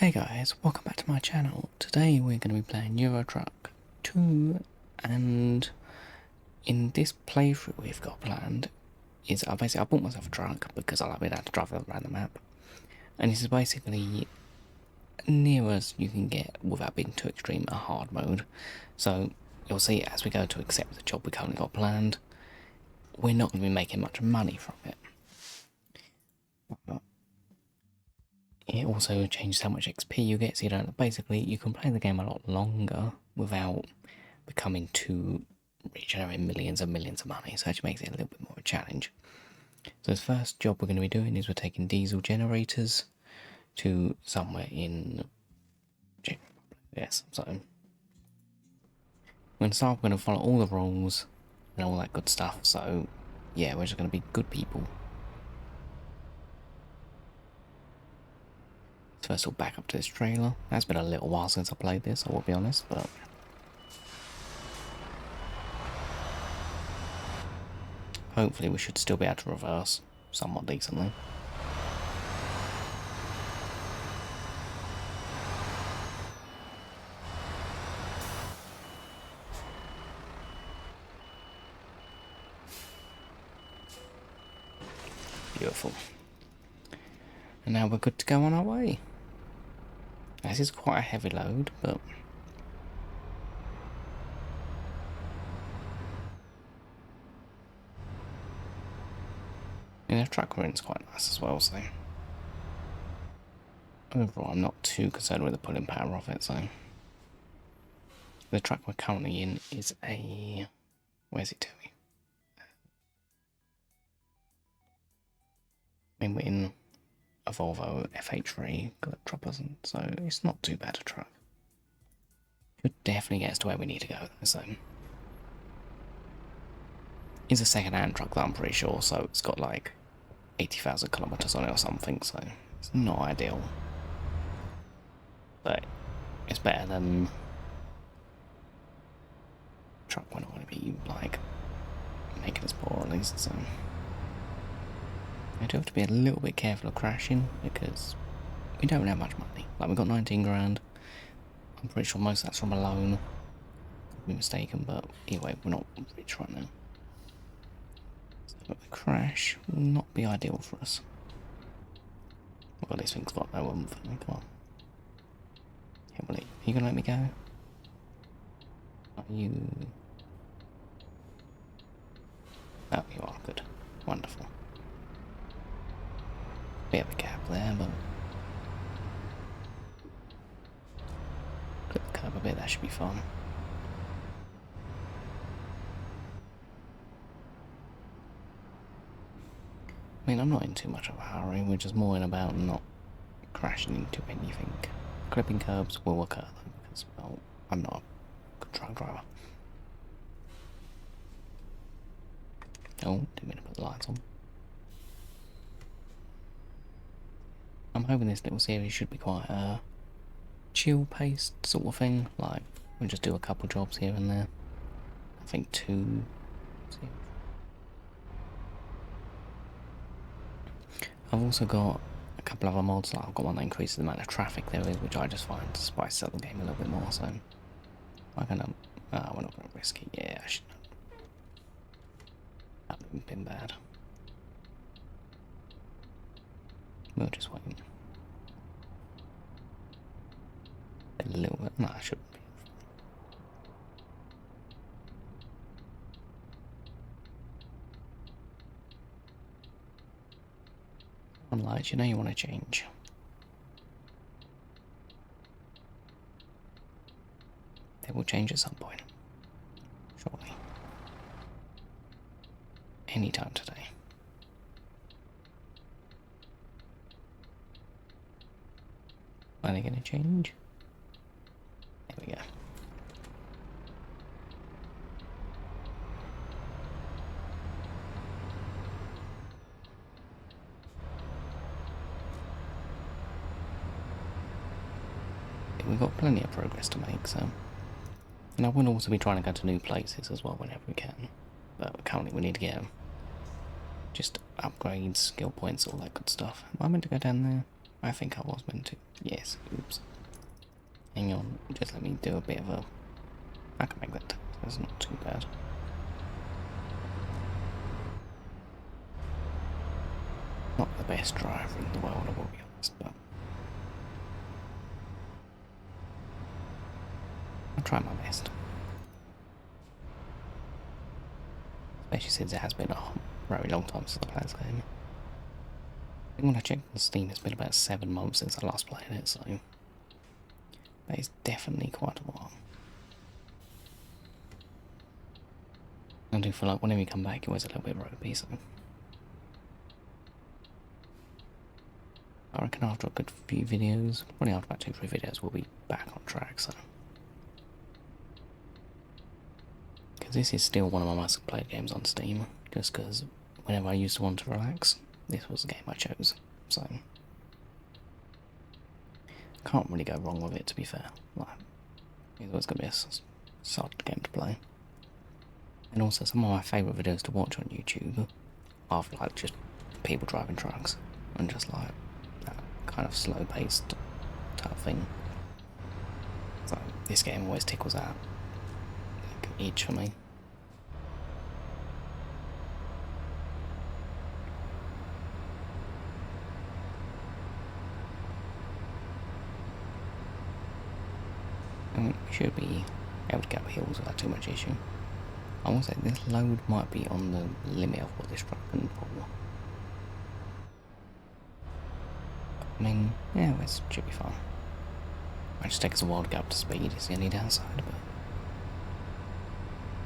Hey guys, welcome back to my channel. Today we're going to be playing Euro Truck 2, and in this playthrough we've got planned is I bought myself a truck because I like being able to drive around the map, and this is basically near as you can get without being too extreme a hard mode. So you'll see as we go to accept the job we currently got planned, we're not going to be making much money from it. It also changes how much XP you get, so you don't. Basically, you can play the game a lot longer without becoming too rich and having millions and millions of money. So it actually makes it a little bit more of a challenge. So the first job we're going to be doing is we're taking diesel generators to somewhere in Czech Republic. Yes, so we're going to start. We're going to follow all the rules and all that good stuff. So yeah, we're just going to be good people. First we'll back up to this trailer. It's been a little while since I played this, I will be honest, but hopefully we should still be able to reverse somewhat decently. Beautiful. And now we're good to go on our way. This is quite a heavy load, but the truck we're in is quite nice as well, so overall I'm not too concerned with the pulling power of it. So the truck we're currently in is a, where's it doing? I mean, we're in a Volvo FH3 droppers, so it's not too bad a truck. Should definitely get us to where we need to go though, so it's a second-hand truck that I'm pretty sure, so it's got like 80,000 kilometers on it or something, so it's not ideal, but it's better than a truck we're not going to be like making us poor at least. So I do have to be a little bit careful of crashing because we don't have much money. Like, we've got 19 grand. I'm pretty sure most of that's from a loan. Could be mistaken, but anyway, we're not rich right now. So the crash will not be ideal for us. Well, this thing's got no one for me. Come on. Are you gonna let me go? Are you? Oh, you are. Good. Wonderful. We have a gap there, but clip the curb a bit, that should be fun. I mean, I'm not in too much of a hurry, we're just more in about not crashing into anything. Clipping curbs will occur though, because, well, I'm not a good truck driver. Oh, didn't mean to put the lights on. I'm hoping this little series should be quite a chill-paced sort of thing. Like, we'll just do a couple jobs here and there. I think 2. I've also got a couple other mods. Like, I've got one that increases the amount of traffic there is, which I just find spices up the game a little bit more. So I'm gonna. We're not gonna risk it. Yeah, I should. That would have been bad. We'll just wait. A little bit. No, I shouldn't be. On lights, you know you want to change. They will change at some point. Surely. Anytime today. Are they going to change? There we go. We've got plenty of progress to make, so. And I will also be trying to go to new places as well whenever we can. But currently we need to get just upgrades, skill points, all that good stuff. Am I meant to go down there? I think I was meant to. Yes, oops. Hang on, just let me do a bit of a... I can make that. That's not too bad. Not the best driver in the world, I will be honest, but... I'll try my best. Especially since it has been a very long time since I played this game. I think when I checked on Steam, it's been about 7 months since I last played it, so... That is definitely quite a while. I do feel like whenever you come back, it was a little bit ropey, so... I reckon after a good few videos, probably after about 2-3 videos, we'll be back on track, so... Because this is still one of my most played games on Steam, just because whenever I used to want to relax, this was the game I chose, so... Can't really go wrong with it, to be fair. Like, it's always going to be a solid game to play. And also, some of my favourite videos to watch on YouTube are like just people driving trucks and just like that kind of slow-paced type thing. So this game always tickles that like, itch for me. I mean, we should be able to get up hills without too much issue. I will say this load might be on the limit of what this truck can pull. I mean, yeah, it should be fine. Might just take us a while to get up to speed, is the only downside, but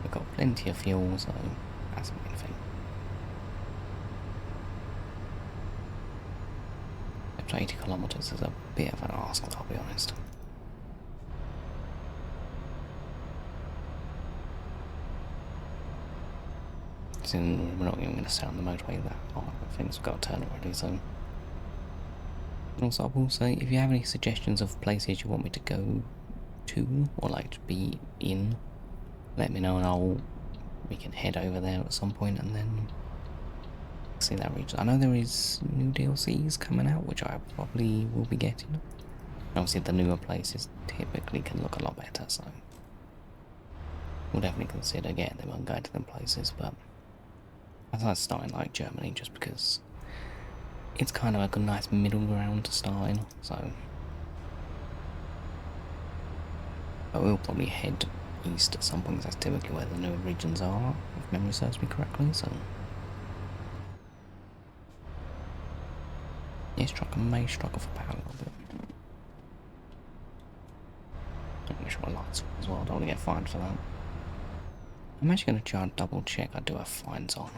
we've got plenty of fuel, so that's the main thing. Up to 80 kilometres is a bit of an ask, I'll be honest. And we're not even going to stay on the motorway that hard. I think we've got a turn already, so... And also, I will say, if you have any suggestions of places you want me to go to, or like to be in, let me know and we can head over there at some point and then see that region. I know there is new DLCs coming out, which I probably will be getting. Obviously, the newer places typically can look a lot better, so... We'll definitely consider getting them and going to them places, but... I started starting like Germany just because it's kind of like a nice middle ground to start in, so... But we'll probably head east at some point, because that's typically where the newer regions are, if memory serves me correctly, so... Yeah, I may struggle for power a little bit. I'm make sure my lights on as well, I don't want to get fined for that. I'm actually going to try and double check I do have fines on.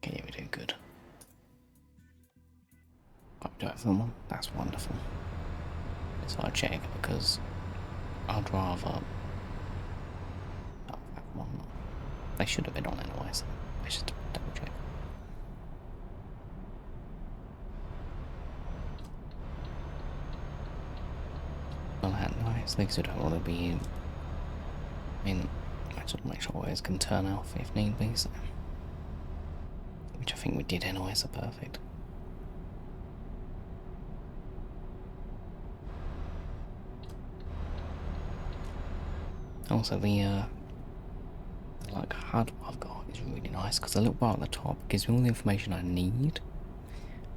Okay, yeah, we do good. Oh, we do have them on? That's wonderful. So I check because I'd rather not have one. They should have been on anyway, so let's just double check. Well, that nice. Things you don't want to be in. I mean, I just make sure always can turn off if need be, so. Which I think we did anyway, so perfect. Also, the like HUD I've got is really nice because the little bar at the top gives me all the information I need,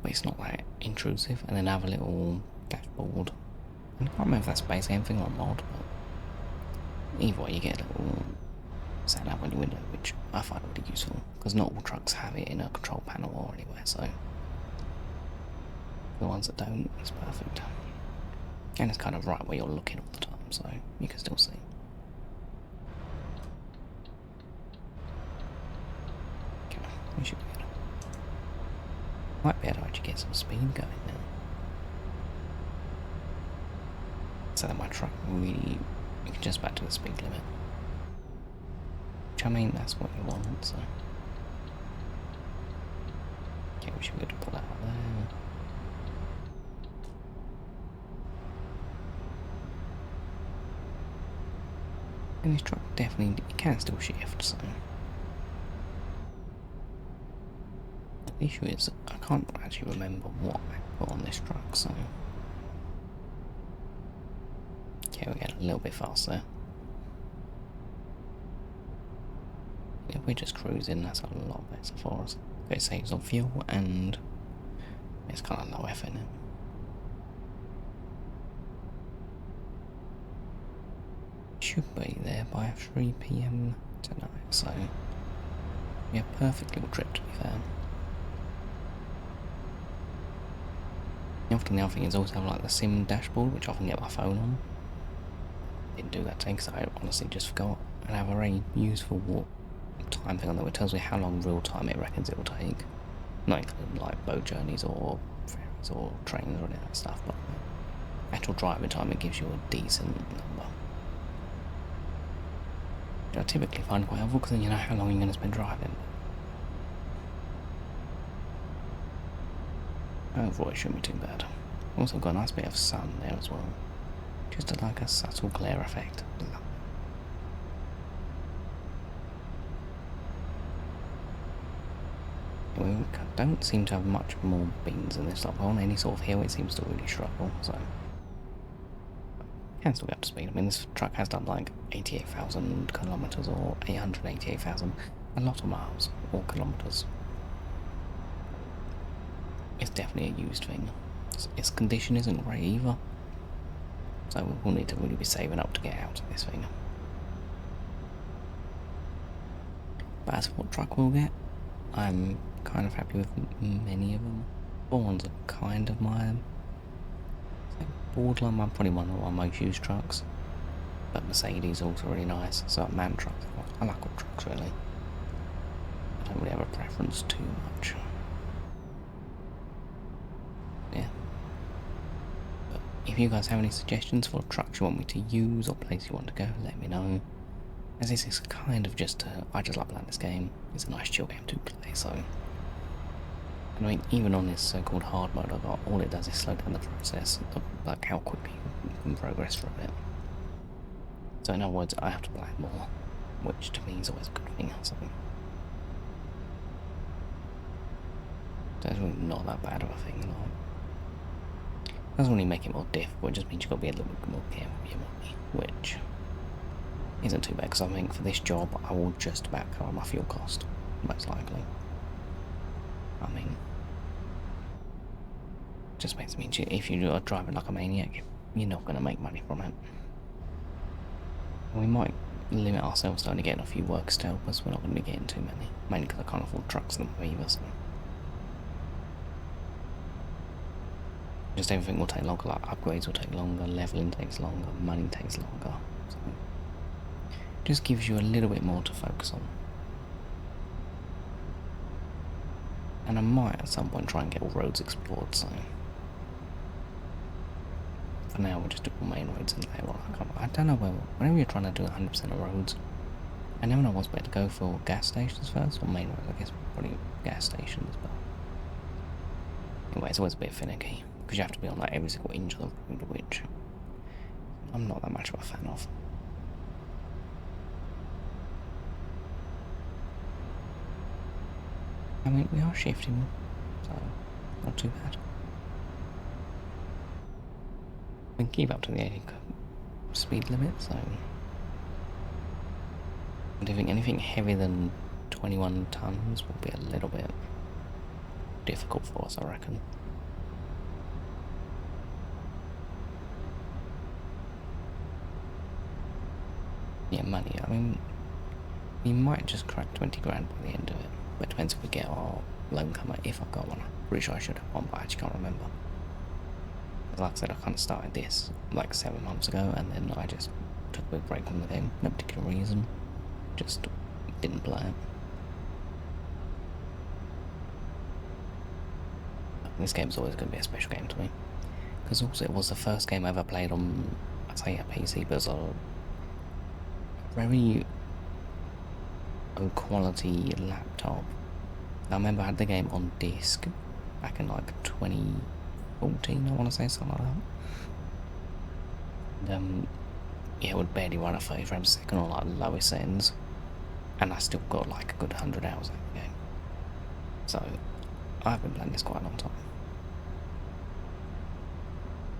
but it's not that intrusive. And then I have a little dashboard. And I can't remember if that's basically anything or a mod, but either way, you get a little set up on your window, which I find really useful because not all trucks have it in a control panel or anywhere. So the ones that don't, it's perfect, and it's kind of right where you're looking all the time, so you can still see. We should be able to. Might be able to actually get some speed going now. So that my truck really, you can just back to the speed limit. Which I mean, that's what you want, so. Okay, we should be able to pull that out there. And this truck definitely, it can still shift, so. The issue is, I can't actually remember what I put on this truck, so. Okay, we're getting a little bit faster. If we're just cruising, that's a lot better for us. It saves on fuel and it's kind of low effort now. Should be there by 3 PM tonight, so yeah, perfect little trip to be fair. The other thing is also have like the sim dashboard, which I can get my phone on. Didn't do that today because I honestly just forgot. And have a very useful time thing on there which tells me how long real time it reckons it will take. Not including like boat journeys or ferries or trains or any of that stuff, but actual driving time it gives you a decent number. Which I typically find quite helpful because then you know how long you're going to spend driving. Overall it shouldn't be too bad. Also got a nice bit of sun there as well. Just like a subtle glare effect. We don't seem to have much more beans in this. Like on any sort of hill it seems to really struggle, so can still get up to speed. I mean this truck has done like 88,000 kilometres or 888,000, a lot of miles or kilometres. It's definitely a used thing. Its condition isn't great either, so we'll need to really be saving up to get out of this thing. But as for what truck we'll get, I'm kind of happy with many of them. Ones are kind of my borderline. I'm probably one of my most used trucks, but Mercedes is also really nice. So man trucks, I like all trucks really. I don't really have a preference too much. Yeah. But if you guys have any suggestions for trucks you want me to use or place you want to go, let me know. As this is kind of just I just like playing this game. It's a nice chill game to play, so. I mean, even on this so-called hard mode I got, all it does is slow down the process, like how quickly you can progress through it. So in other words, I have to play more, which to me is always a good thing, so. That's really not that bad of a thing, like. Doesn't really make it more difficult, it just means you've got to be a little bit more careful with your money, which isn't too bad, because I think for this job I will just about cover my fuel cost, most likely. I mean, just makes me, if you are driving like a maniac, you're not going to make money from it. We might limit ourselves to only getting a few works to help us, we're not going to be getting too many, mainly because I can't afford trucks and either, so. Just everything will take longer, like upgrades will take longer, leveling takes longer, money takes longer, so. Just gives you a little bit more to focus on. And I might at some point try and get all roads explored, so. For now we'll just do all main roads and later on I don't know whenever you're trying to do 100% of roads, I never know what's better to go for gas stations first or main roads. I guess probably gas stations, but anyway, it's always a bit finicky because you have to be on like every single inch of the road, which I'm not that much of a fan of. I mean, we are shifting, so not too bad. We can keep up to the 80 speed limit, so. I do think anything heavier than 21 tons will be a little bit difficult for us, I reckon. Yeah, money, I mean, we might just crack 20 grand by the end of it. But it depends if we get our loan comer, if I've got one. I'm pretty sure I should have one, but I actually can't remember. Like I said, I kind of started this like 7 months ago, and then I just took a big break from the game. No particular reason. Just didn't play it. This game's always going to be a special game to me. Because also it was the first game I ever played on, I'd say a PC, but it was a very quality laptop. I remember I had the game on disc back in like 2014, I want to say, something like that. And yeah, it would barely run at 30 frames a second on like lowest settings, and I still got like a good 100 hours out of the game. So I've been playing this quite a long time.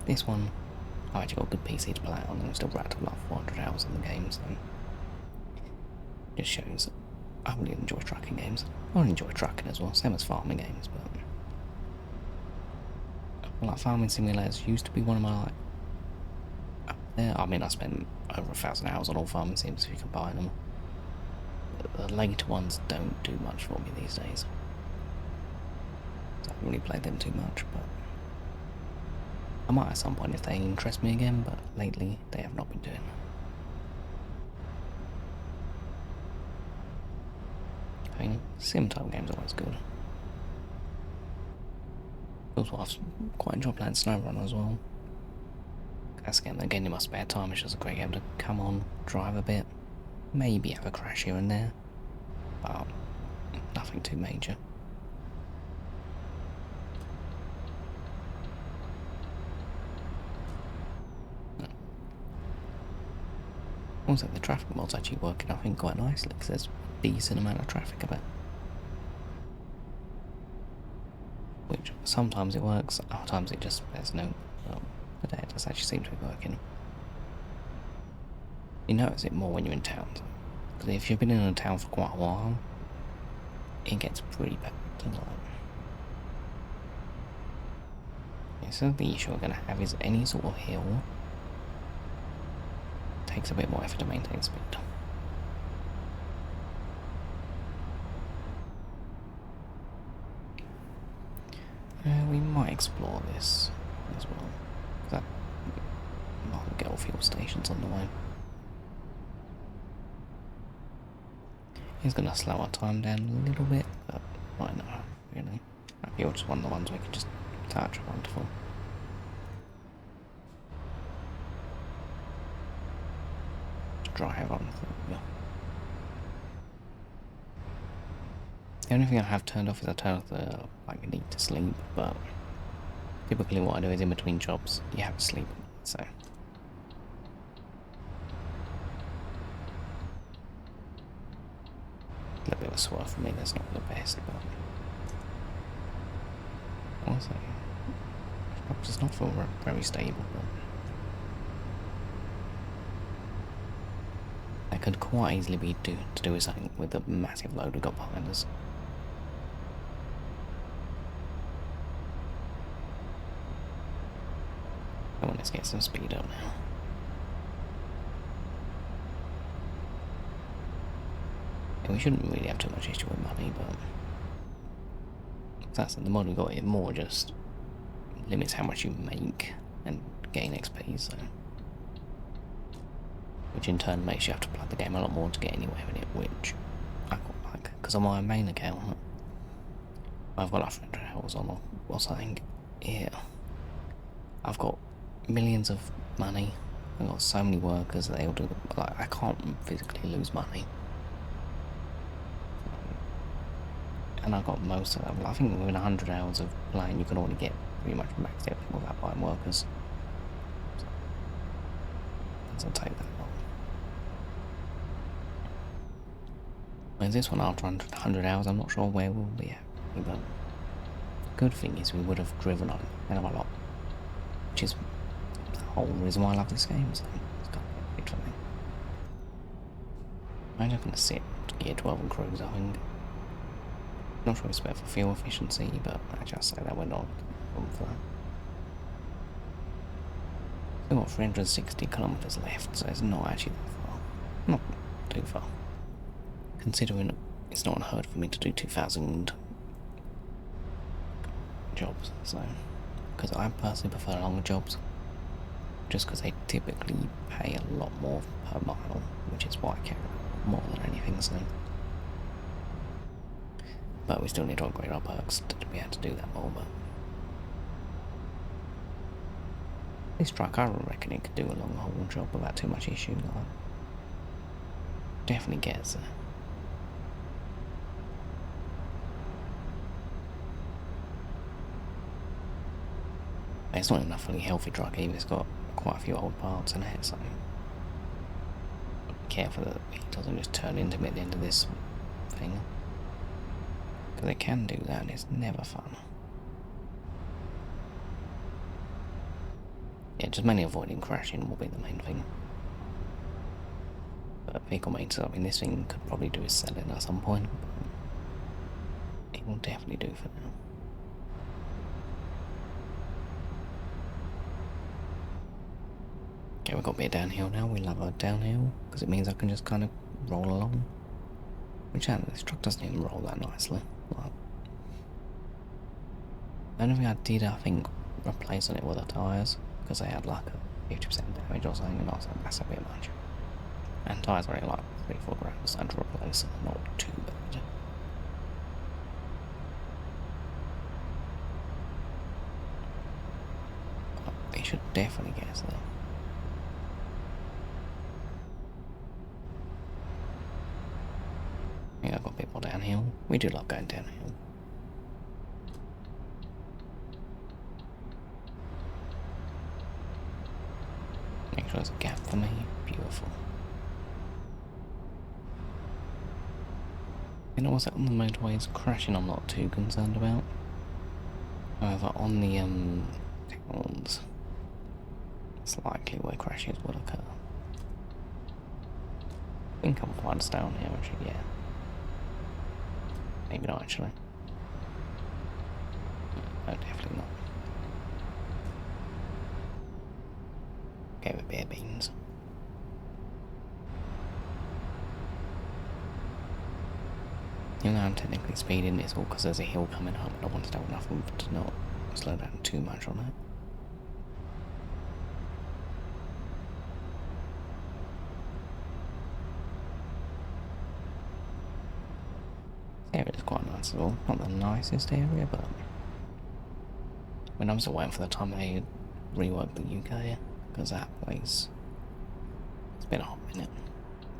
This one, I actually got a good PC to play on, and I'm still racked up like 400 hours in the game, so just shows I really enjoy trucking games. I really enjoy trucking as well, same as farming games, but like farming simulators used to be one of my like up there. I mean, I spent over 1,000 hours on all farming sims if you combine them. But the later ones don't do much for me these days. I haven't really played them too much, but I might at some point if they interest me again, but lately they have not been doing. I mean, sim type games are always good. Also, I've quite enjoyed playing SnowRunner as well. That's again in my spare time, it's just a great game to come on, drive a bit, maybe have a crash here and there, but nothing too major. Also, the traffic mod's actually working, I think, quite nicely, because there's a decent amount of traffic about. Which, sometimes it works, other times it just, there's no, but it does actually seem to be working. You notice it more when you're in town, because if you've been in a town for quite a while, it gets pretty bad. So the issue we're going to have is any sort of hill takes a bit more effort to maintain speed. We might explore this as well. That might get all fuel stations on the way. It's going to slow our time down a little bit, but why not, really? You're just one of the ones we can just touch. Wonderful. Drive on through. The only thing I have turned off is I turn off the like need to sleep, but typically what I do is in between jobs you have to sleep, so a little bit of a swerve for me, that's not the best, but also it does not feel very stable, but that could quite easily be to do with something with the massive load we got behind us. Come on, let's get some speed up now. And we shouldn't really have too much issue with money, but that's the mod we got here more just limits how much you make and gain XP, so which in turn makes you have to play the game a lot more to get anywhere with it, which I quite like, because on my main account I've got like 100 hours on or something. Yeah, I've got millions of money, I've got so many workers, they all do, like, I can't physically lose money. And I got most of them. I think within 100 hours of playing you can already get pretty much maxed out without buying workers. So, it doesn't take that long. Whereas this one, after 100 hours, I'm not sure where we'll be at. But the good thing is we would have driven on a lot. Which is the whole reason why I love this game, so it's kind of good for me. I'm just going to sit to gear 12 and cruise, I think. Not sure it's better for fuel efficiency, but I just say that we're not for that. We've got 360 kilometres left, so it's not actually that far. Not too far. Considering it's not unheard for me to do 2,000 jobs, so because I personally prefer longer jobs, just because they typically pay a lot more per mile, which is why I care more than anything, so. But we still need to upgrade our perks to be able to do that more, but this truck, I reckon it could do a long haul job without too much issue, like, definitely gets there. It's not enough fully healthy truck either, it's got quite a few old parts in it, so careful that he doesn't just turn into me at the end of this thing. Because they can do that and it's never fun. Yeah, just mainly avoiding crashing will be the main thing. But vehicle maintenance, I mean, this thing could probably do is sell it at some point. But it will definitely do for now. Okay, we've got a bit downhill now. We love our downhill because it means I can just kind of roll along. Which this truck doesn't even roll that nicely. Well, the only thing I did, I think, replacing it with the tyres because they had like a 50% damage or something, and I was like, that's a bit much. And tyres are only like 3-4 grand, so to replace it, not too bad. But they should definitely get us there. Yeah, I've got people downhill. We do love going downhill. Make sure there's a gap for me. Beautiful. You know what's on the motorways? Crashing I'm not too concerned about. However, on the towns, it's likely where crashes will occur. I think I'm fine to stay on here actually, yeah. Maybe not actually. No, definitely not. Okay, with bare beans. Even though I'm technically speeding, it's all because there's a hill coming up and I want to have enough room to not slow down too much on it. This area is quite nice as well. Not the nicest area, but when I'm still waiting for the time they rework the UK, because that place, it's been a hot minute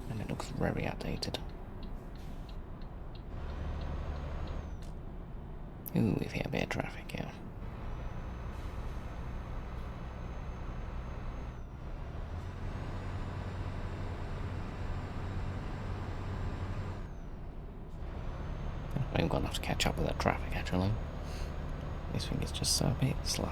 and it looks very outdated. Ooh, we've hit a bit of traffic here. I haven't got enough to catch up with that traffic actually. This thing is just so a bit slow.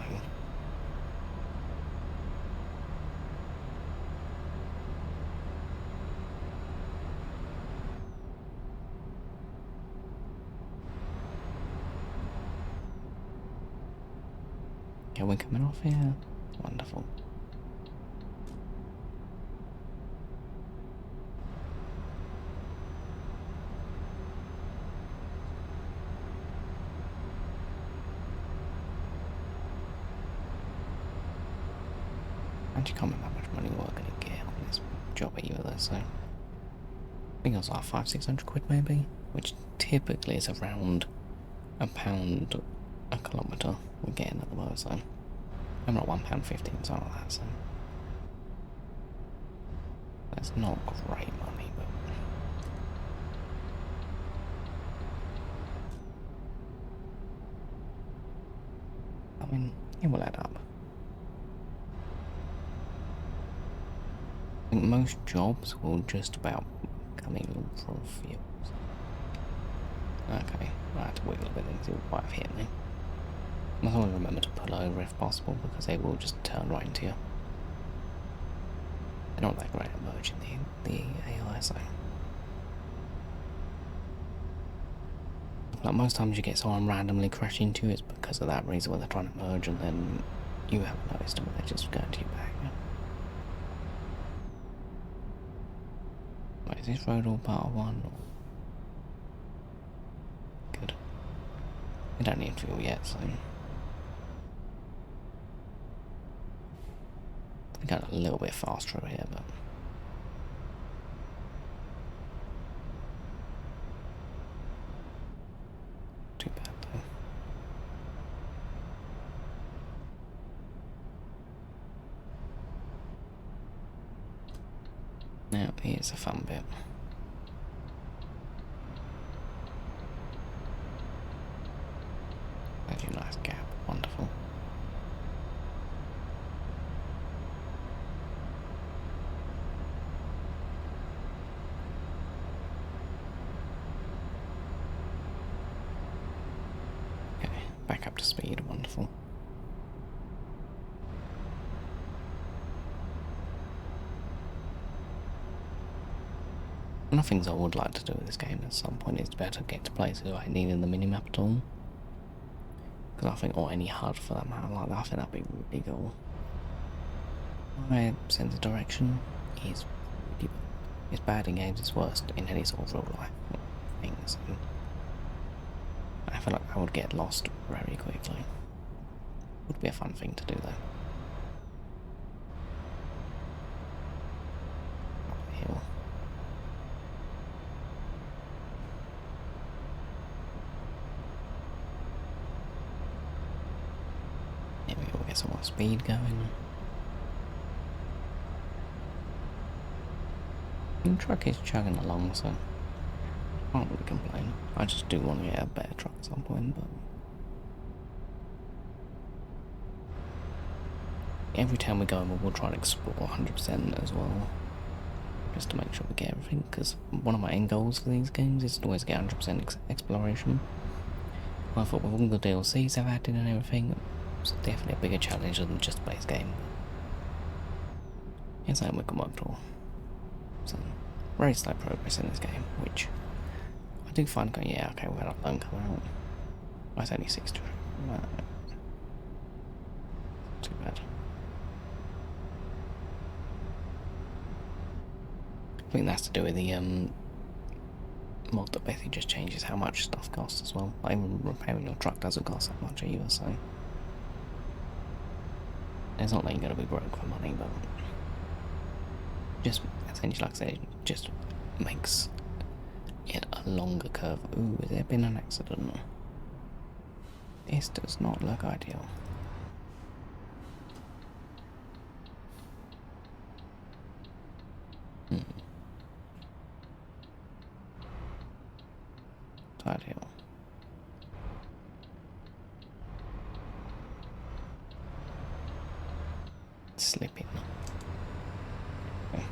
Okay, we're coming off here. Wonderful. Actually can't remember how much money we're going to get on this job either, so I think it was like 500-600 quid maybe, which typically is around £1 a kilometre we're getting at the moment, so I'm not £1.50 something like that, so that's not great money, but I mean, it will add up. I think most jobs will just about come in from fuels. Okay, I had to wiggle a bit because it might have hit me. I must always remember to pull over if possible because they will just turn right into you. They're not that great at merging the AI, so. Like most times you get someone randomly crash into you, it's because of that reason where they're trying to merge and then you haven't noticed them and they just go into your back. Wait, is this road all part of one? Or? Good. We don't need fuel yet, so. We're going a little bit faster over here, but. Too bad though. Now, here's a fun bit. There's your nice gap, wonderful. Back up to speed, wonderful. One of the things I would like to do with this game at some point is to be able to get to places I need in the minimap at all. Because I think, or any HUD for that matter, like that, I think that'd be really cool. My sense of direction is really, it's bad in games, it's worse in any sort of real life things. And I feel like I would get lost very quickly. Would be a fun thing to do though. Up the hill. There we go, we'll get some more speed going. The truck is chugging along, so I can't really complain. I just do want to get a better truck at some point, but every time we go, we'll try and explore 100% as well, just to make sure we get everything, because one of my end goals for these games is to always get 100% exploration. I thought with all the DLCs they've added and everything, it's definitely a bigger challenge than just a base game. It's something we can work toward. So, very slow progress in this game, which I do find going, yeah, okay, we're not done coming out. Oh, it's only 6 to too bad. I think that's to do with the mod that basically just changes how much stuff costs as well. Like, even repairing your truck doesn't cost that much either, so it's not like you're going to be broke for money, but just essentially, like I said, it just makes it a longer curve. Ooh, has there been an accident? This does not look ideal. Ideal. Slipping. Okay.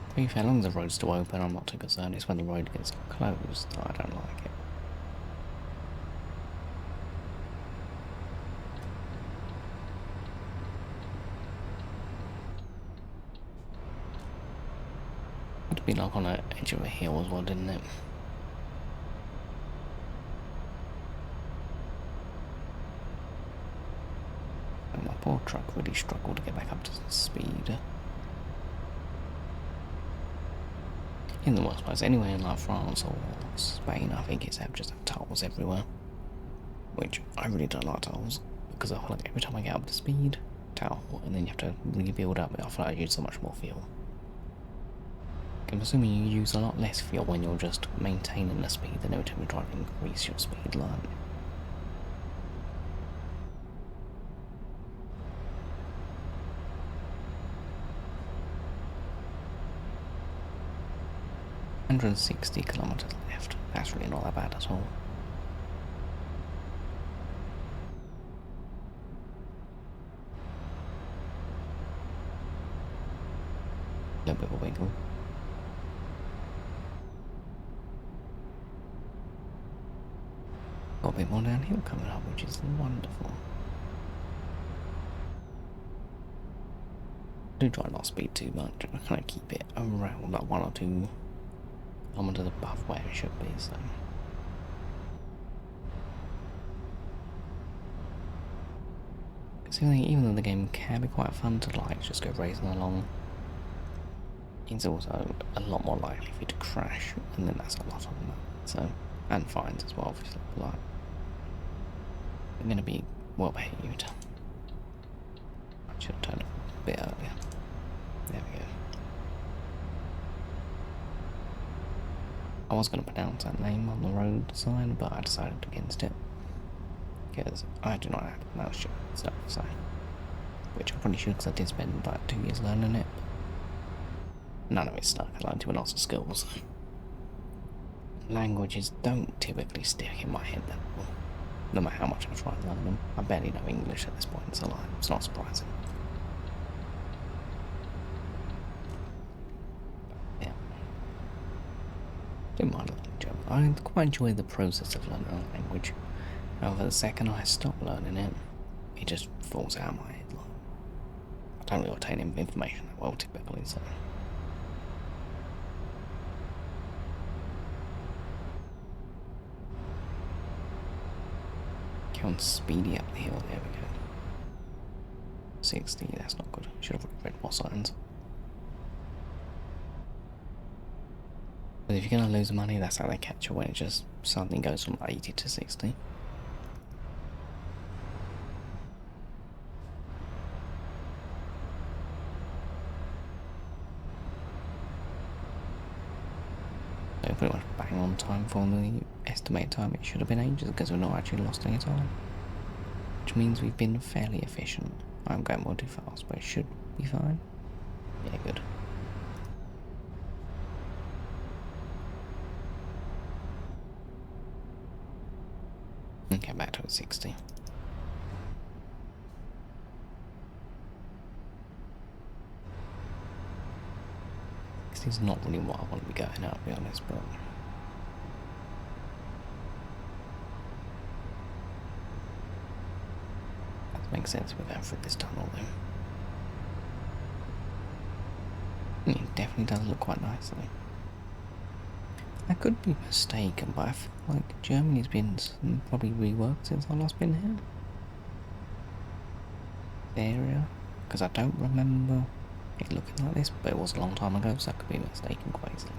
To be fair, as long as the road's still open, I'm not too concerned. It's when the road gets closed that I don't like it. It'd be like on the edge of a hill as well, didn't it? And my poor truck really struggled to get back up to speed. In the worst place, anywhere in like France or Spain, I think it's just have tolls everywhere. Which I really don't like tolls, because I feel like every time I get up to speed, toll, and then you have to rebuild up, I feel like I use so much more fuel. I'm assuming you use a lot less fuel when you're just maintaining the speed than every time you try to increase your speed line. $160 kilometers left. That's really not that bad at all. A little bit of a wiggle. Got a bit more downhill coming up, which is wonderful. I do try not to speed too much. I kind of keep it around like 1 or 2 kilometers above where it should be, so. So even though the game can be quite fun to like just go racing along, it's also a lot more likely for you to crash, and then that's a lot of them. So, and fines as well, obviously. Like, I'm going to be well behaved. I should have turned it a bit earlier. There we go. I was going to pronounce that name on the road sign, but I decided against it. Because I do not have to pronounce shit stuff, so. Which I probably should, because I did spend about 2 years learning it. None of it stuck, I learned too many lots of skills. Languages don't typically stick in my head that well, no matter how much I try and learn them. I barely know English at this point, so like, it's not surprising. Yeah. Didn't mind learning German. I quite enjoy the process of learning a language. However, the second I stop learning it, it just falls out of my head. Like, I don't really retain information that well typically, so. Come on, speedy up the hill, there we go. 60, that's not good. Should have read more signs. But if you're going to lose money, that's how they catch you, when it just suddenly goes from 80 to 60. So pretty much bang on time for the estimated time. It should have been ages because we've not actually lost any time. Which means we've been fairly efficient. I'm going more too fast, but it should be fine. Yeah, good. Okay, back to 60. This is not really what I want to be going at, to be honest, but that makes sense. We're going through this tunnel though. It definitely does look quite nice though. I could be mistaken, but I feel like Germany's been probably reworked since I last been here. The area, because I don't remember it looking like this, but it was a long time ago, so I could be mistaken quite easily.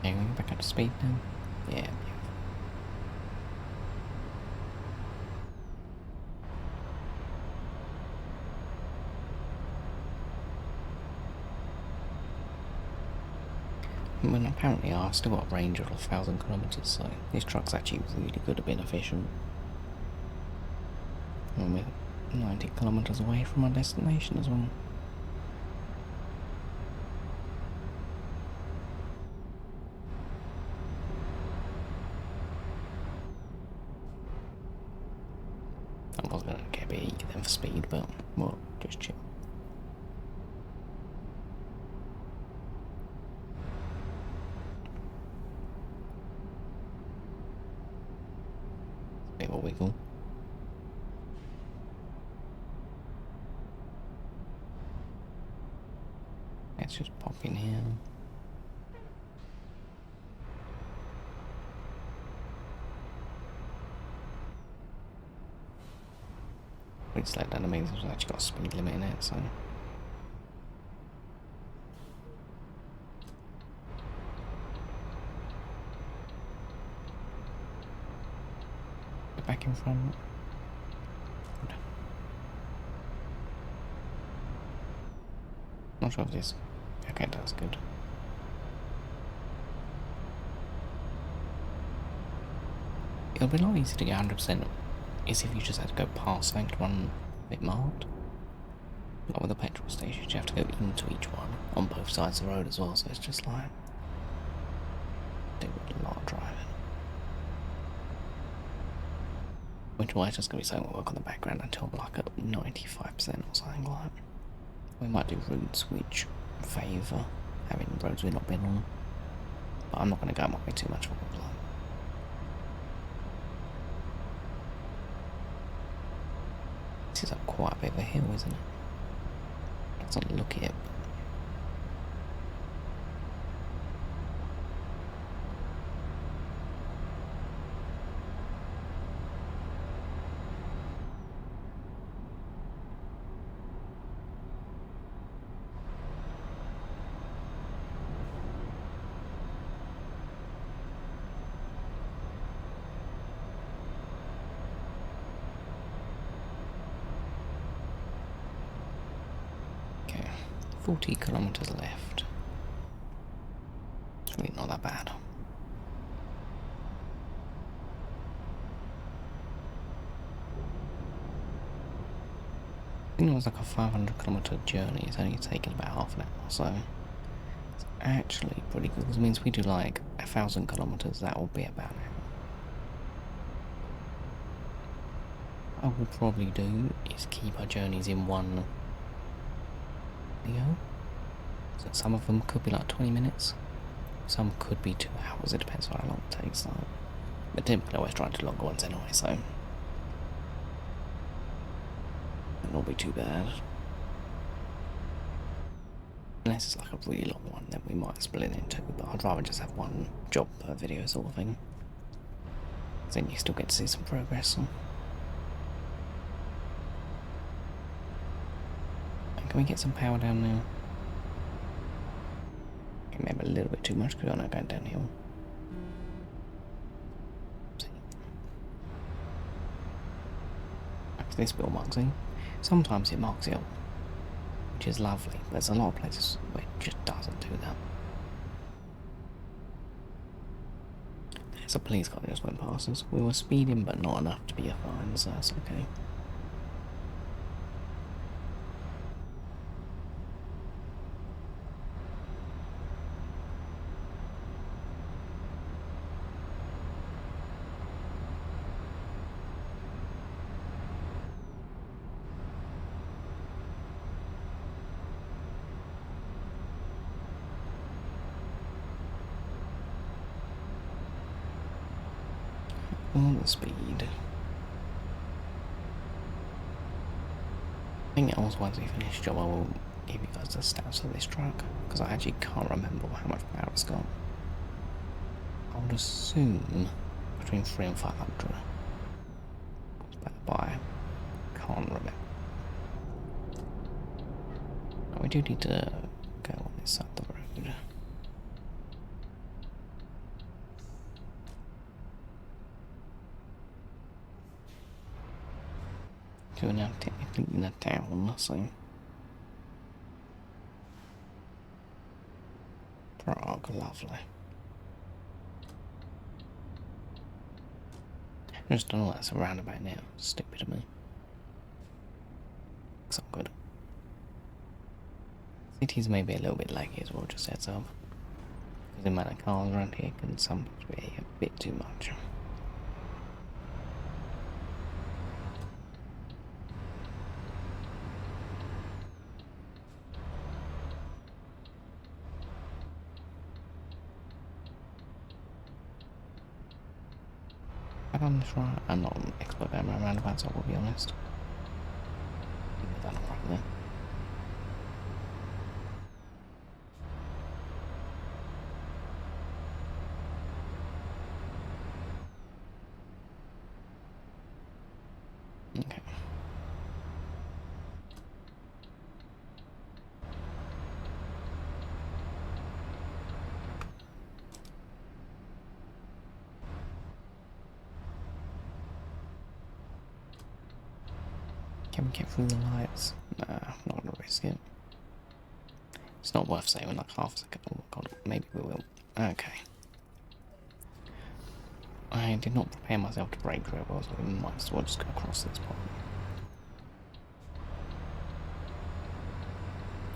Okay, we're back up to speed now. Yeah, beautiful. When apparently I've still got a range of 1,000 kilometres, so this truck's actually really good at being efficient. And we're 90 kilometres away from our destination as well. I was going to get a bit eager then for speed, but well, just chill. Bit of a wiggle. Let's just pop in here. We'd slow down, means there's actually got a speed limit in it, so. Get back in front. Good. Not sure if this. Okay, that's good. It'll be a lot easier to get 100% is if you just had to go past something to one bit marked. Like with the petrol stations, you have to go into each one on both sides of the road as well, so it's just like do a lot of driving. Which is just going to be something we'll work on the background until like at 95% or something like that. We might do routes which favour having roads we've not been on, but I'm not going to go my way too much for it. This is up quite a bit of a hill, isn't it? Doesn't look it. Okay, 40 kilometres left. It's really not that bad. I think it was like a 500 kilometre journey. It's only taken about half an hour, so Actually pretty good, because it means we do like 1,000 kilometers, that will be about it. What I will probably do is keep our journeys in one video. So some of them could be like 20 minutes, some could be 2 hours, it depends on how long it takes. Like, but typically I always try to do longer ones anyway, so it'll not be too bad. Unless it's like a really long one, then we might split it in 2, but I'd rather just have one job per video sort of thing. Then you still get to see some progress. Can we get some power down now? Okay, maybe a little bit too much because we're not going downhill. This bill marks it. Sometimes it marks it up, which is lovely, but there's a lot of places where it just doesn't do that. There's a police car that just went past us. We were speeding, but not enough to be a fine, so that's okay. All the speed. I think else once we finish the job I will give you guys the stats of this truck, because I actually can't remember how much power it's got. I would assume between 300 and 500. But I can't remember. We do need to go on this side of the road. We're now technically in a town, so Prague, lovely. I just don't know that's a roundabout now. Stupid of me. It's all good. Cities may be a little bit laggy as well, just heads up. Because the amount of cars around here can sometimes be a bit too much. I've done this right. I'm not an expert at roundabouts, I will be honest. I've done it right there. Okay. Can we get through the lights? Nah, not gonna risk it. It's not worth saving like half a second. Oh god, maybe we will. Okay. I did not prepare myself to brake very well, so we might as well just go across this point.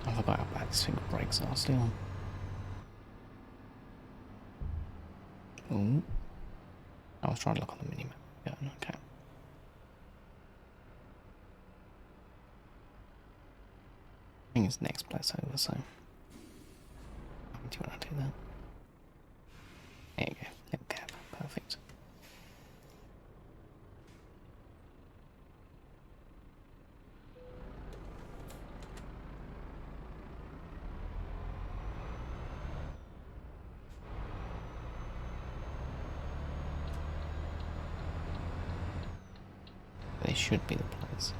I forgot how bad these finger brakes are still. Ooh. I was trying to look on the minimap. Yeah, okay. I think it's the next place over, so do you want to do that? There you go, little cab, perfect. This should be the place.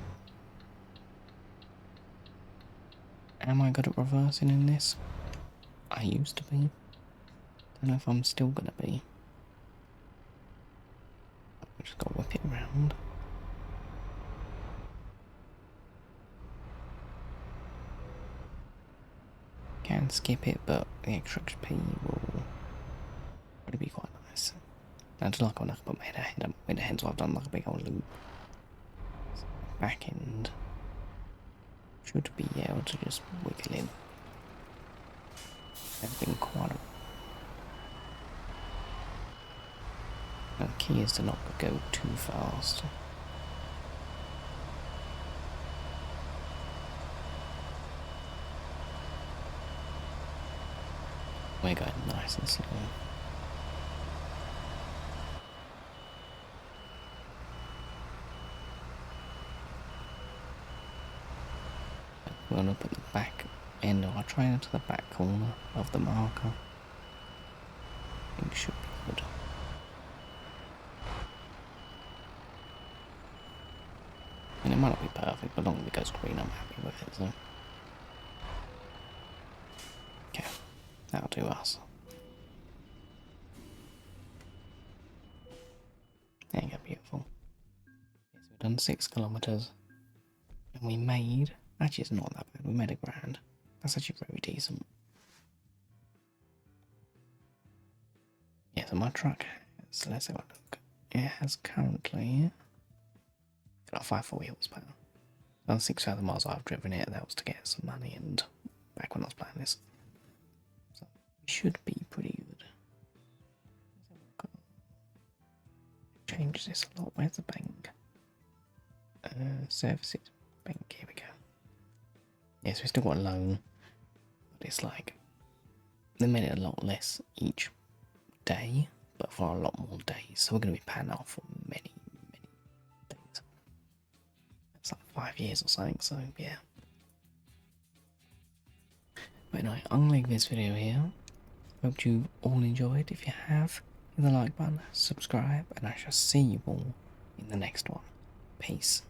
Am I good at reversing in this? I used to be. Don't know if I'm still gonna be. We just gotta whip it around. Can skip it, but the extra XP will probably be quite nice. I do like when I can put my head with the head, so I've done like a big old loop. Back end should be able to just wiggle in. There's been quite a... The key is to not go too fast. We're going nice and slow. We're going to put the back end of our trainer to the back corner of the marker. I think should be good. And it might not be perfect, but as long as it goes green, I'm happy with it, so. Okay, that'll do us. There you go, beautiful. Okay, so we've done 6 kilometres, and we made, actually it's not that bad, we made £1,000. That's actually very decent. Yeah, so my truck has, let's have a look. It has currently got 540 horsepower. On 6,000 miles I've driven it, that was to get some money and back when I was playing this. So it should be pretty good. Change this a lot. Where's the bank? Services. Bank, here we go. Yes, we still got a loan. But it's like, they made it a lot less each day, but for a lot more days. So we're going to be paying off for many, many days. It's like 5 years or something, so yeah. But anyway, I'm going to leave this video here. Hope you all enjoyed. If you have, hit the like button, subscribe, and I shall see you all in the next one. Peace.